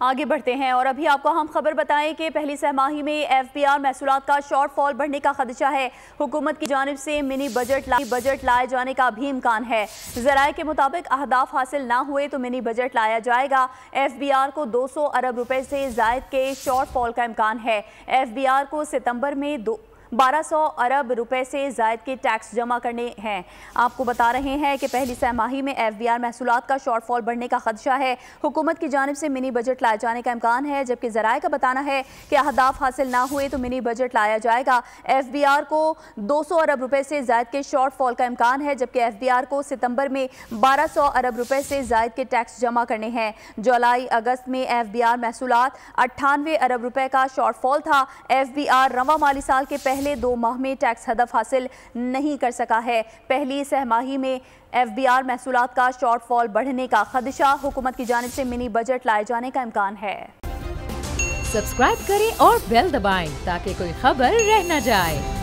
आगे बढ़ते हैं और अभी आपको हम खबर बताएं कि पहली सहमाही में एफबीआर महसूलात का शॉर्टफॉल बढ़ने का खदशा है। हुकूमत की जानिब से मिनी बजट लाए जाने का भी इम्कान है। ज़राए के मुताबिक अहदाफ हासिल ना हुए तो मिनी बजट लाया जाएगा। एफबीआर को 200 अरब रुपए से ज़ायद के शॉर्टफॉल का इम्कान है। एफबीआर को सितंबर में 1200 अरब रुपए से ज़ायद के टैक्स जमा करने हैं। आपको बता रहे हैं कि पहली सहमाही में एफबीआर महसूलात का शॉर्टफॉल बढ़ने का खदशा है। हुकूमत की जानिब से मिनी बजट लाए जाने का इम्कान है, जबकि ज़राए का बताना है कि अहदाफ हासिल ना हुए तो मिनी बजट लाया जाएगा। एफबीआर को 200 अरब रुपए से ज़ायद के शॉर्टफॉल का इम्कान है, जबकि एफबीआर को सितंबर में 1200 अरब रुपए से ज़ायद के टैक्स जमा करने हैं। जुलाई अगस्त में एफबीआर महसूलात 98 अरब रुपए का शॉर्टफॉल था। एफबीआर रवा माली साल के पहले 2 माह में टैक्स हदफ हासिल नहीं कर सका है। पहली सहमाही में एफबीआर महसूलात का शॉर्टफॉल बढ़ने का खदशा। हुकूमत की जानिब से मिनी बजट लाए जाने का इम्कान है। सब्सक्राइब करें और बेल दबाएं ताकि कोई खबर रह न जाए।